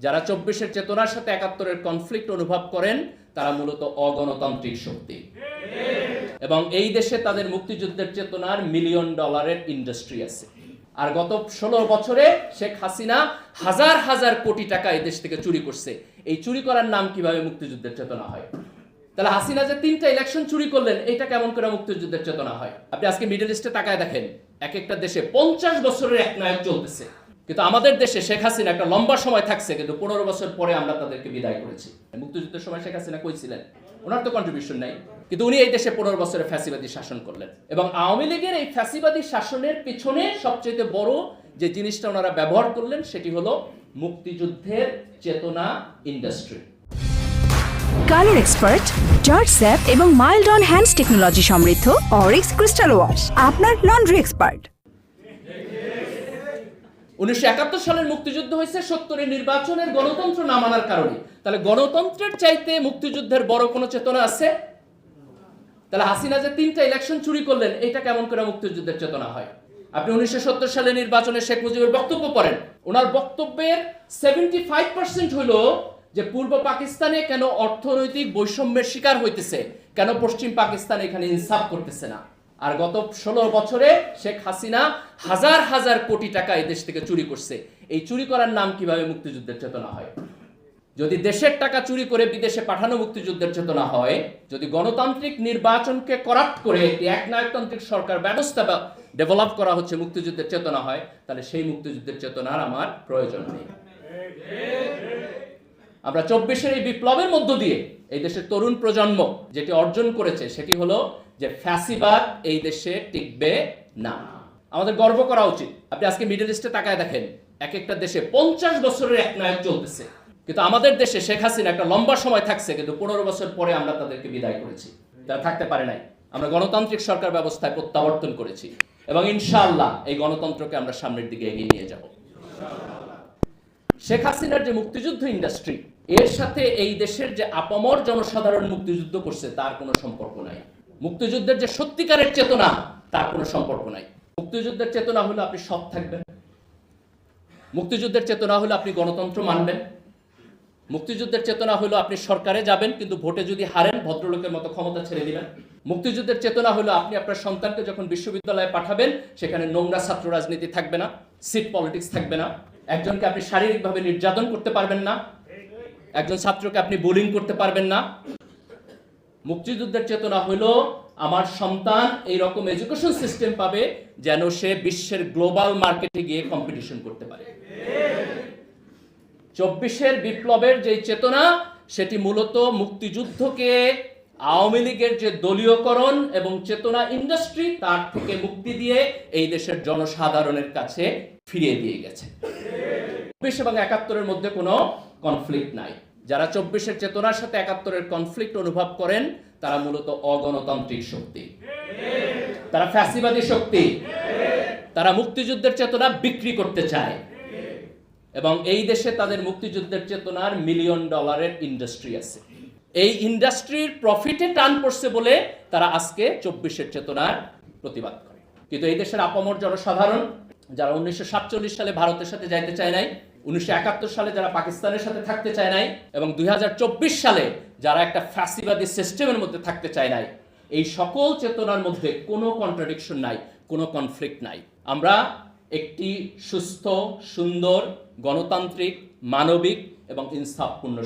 যারা ২৪-এর চেতনার সাথে ৭১-এর কনফ্লিক্ট অনুভব করেন তারা মূলত অগণতান্ত্রিক শক্তি এবং এই দেশে তাদের মুক্তিযুদ্ধের চেতনার মিলিয়ন ডলারের ইন্ডাস্ট্রি আছে। আর গত ১৬ বছরে শেখ হাসিনা হাজার হাজার কোটি টাকা এই দেশ থেকে চুরি করছে। এই চুরি করার নাম কিভাবে মুক্তিযুদ্ধের চেতনা হয়? তাহলে হাসিনা যে ৩টা ইলেকশন চুরি করলেন এটা কেমন করে মুক্তিযুদ্ধের চেতনা হয়? আপনি আজকে মিডল ইস্টে তাকায় দেখেন, এক একটা দেশে ৫০ বছরের এক নায়ক চলতেছে, কিন্তু আমাদের দেশে শেখ হাসিনা একটা লম্বা সময় থাকছে, কিন্তু ১৫ বছর পরে আমরা তাদেরকে বিদায় করেছি। মুক্তিযুদ্ধের সময় শেখ হাসিনা কই ছিলেন? ওনার তো কন্ট্রিবিউশন নাই, কিন্তু উনি এই দেশে ১৫ বছরে ফ্যাসিবাদী শাসন করলেন। এবং আওয়ামী লীগের এই ফ্যাসিবাদী শাসনের পিছনে সবচেয়ে বড় যে জিনিসটা ওনারা ব্যবহার করলেন সেটি হলো মুক্তিযুদ্ধের চেতনা industry. Colour expert, George sap এবং মাইল্ড অন হ্যান্ডস টেকনোলজি সমৃদ্ধ অরিক্স ক্রিস্টাল ওয়াশ আপনার লন্ড্রি এক্সপার্ট। ১৯৭১ সালের মুক্তিযুদ্ধ হয়েছে ৭০-এর নির্বাচনের গণতন্ত্র না মানার কারণে। তাহলে গণতন্ত্রের চাইতে মুক্তিযুদ্ধের বড় কোনো চেতনা আছে? তাহলে হাসিনা যে ৩টা ইলেকশন চুরি করলেন এটা কেমন করে মুক্তিযুদ্ধের চেতনা হয়? আপনি ১৯৭০ সালের নির্বাচনে শেখ মুজিবের বক্তব্য পড়েন, ওনার বক্তব্যের ৭৫% হলো যে পূর্ব পাকিস্তানে কেন অর্থনৈতিক বৈষম্যের শিকার হইতেছে, কেন পশ্চিম পাকিস্তান এখানে ইনসাফ করতেছে না। আর গত ১৬ বছরে শেখ হাসিনা হাজার হাজার কোটি টাকা এই দেশ থেকে চুরি করছে। এই চুরি করার নাম কিভাবে মুক্তিযুদ্ধের চেতনা হয়? যদি দেশের টাকা চুরি করে বিদেশে পাঠানো মুক্তিযুদ্ধের চেতনা হয়, যদি গণতান্ত্রিক নির্বাচনকে করাপ্ট করে একটি একনায়কতান্ত্রিক সরকার ব্যবস্থা ডেভেলপ করা হচ্ছে মুক্তিযুদ্ধের চেতনা হয়, তাহলে সেই মুক্তিযুদ্ধের চেতনার আমার প্রয়োজন নেই। আমরা ২৪-এর এই বিপ্লবের মধ্য দিয়ে এই দেশের তরুণ প্রজন্ম যেটি অর্জন করেছে সেটি হলো যে ফ্যাসিবাদ এই দেশে টিকবে না। আমাদের গর্ব করা উচিত। আপনি আজকে মিডল ইস্টে তাকায় দেখেন, এক একটা দেশে ৫০ বছরের এক নায়ক চলতেছে, কিন্তু আমাদের দেশে শেখ হাসিনা একটা লম্বা সময় থাকছে, কিন্তু ১৫ বছর পরে আমরা তাদেরকে বিদায় করেছি। তারা থাকতে পারে নাই। আমরা গণতান্ত্রিক সরকার ব্যবস্থায় প্রত্যাবর্তন করেছি এবং ইনশাআল্লাহ এই গণতন্ত্রকে আমরা সামনের দিকে এগিয়ে নিয়ে যাব। শেখ হাসিনার যে মুক্তিযুদ্ধ ইন্ডাস্ট্রি, এর সাথে এই দেশের যে আপামর জনসাধারণ মুক্তিযুদ্ধ করছে তার কোনো সম্পর্ক নাই। মুক্তিযুদ্ধের যে সত্যিকারের চেতনা তার কোনো সম্পর্ক নাই। মুক্তিযুদ্ধের চেতনা হলো আপনি সৎ থাকবেন, মুক্তিযুদ্ধের চেতনা হলো আপনি গণতন্ত্র মানবেন, মুক্তিযুদ্ধের চেতনা হলো আপনি সরকারে যাবেন কিন্তু ভোটে যদি হারেন ভদ্রলোকের মতো ক্ষমতা ছেড়ে দিবেন। মুক্তিযুদ্ধের চেতনা হলো আপনি আপনার সন্তানকে যখন বিশ্ববিদ্যালয়ে পাঠাবেন সেখানে নোংরা ছাত্র রাজনীতি থাকবে না, সিট পলিটিক্স থাকবে না, একজনকে আপনি শারীরিকভাবে নির্যাতন করতে পারবেন না, একজন ছাত্রকে আপনি বুলিং করতে পারবেন না। মুক্তিযুদ্ধের চেতনা হলো আমার সন্তান এই রকম এডুকেশন সিস্টেম পাবে যেন সে বিশ্বের গ্লোবাল মার্কেটে গিয়ে কম্পিটিশন করতে পারে। ২৪-এর বিপ্লবের যে চেতনা সেটি মূলত মুক্তিযুদ্ধকে আওয়ামী লীগের যে দলীয়করণ এবং চেতনা ইন্ডাস্ট্রি তার থেকে মুক্তি দিয়ে এই দেশের জনসাধারণের কাছে ফিরিয়ে দিয়ে গেছে। ২৪ এবং ৭১-এর মধ্যে কোনো কনফ্লিক্ট নাই। যারা ২৪-এর চেতনার সাথে ৭১-এর কনফ্লিক্ট অনুভব করেন তারা মূলত অগণতান্ত্রিক শক্তি, তারা ফ্যাসিবাদী শক্তি, তারা মুক্তিযুদ্ধের চেতনা বিক্রি করতে চায় এবং এই দেশে তাদের মুক্তিযুদ্ধের চেতনার মিলিয়ন ডলারের ইন্ডাস্ট্রি আছে। এই ইন্ডাস্ট্রির প্রফিটে টান পড়ছে বলে তারা আজকে ২৪-এর চেতনার প্রতিবাদ করে। কিন্তু এই দেশের আপামর জনসাধারণ যারা ১৯৪৭ সালে ভারতের সাথে যাইতে চায় নাই, ১৯৭১ সালে যারা পাকিস্তানের সাথে থাকতে চায় নাই এবং ২০২৪ সালে যারা একটা ফ্যাসিবাদী সিস্টেমের মধ্যে থাকতে চায় নাই, এই সকল চেতনার মধ্যে কোনো কন্ট্রাডিকশন নাই, কোনো কনফ্লিক্ট নাই। আমরা একটি সুস্থ, সুন্দর, গণতান্ত্রিক, মানবিক এবং ইনসাফপূর্ণ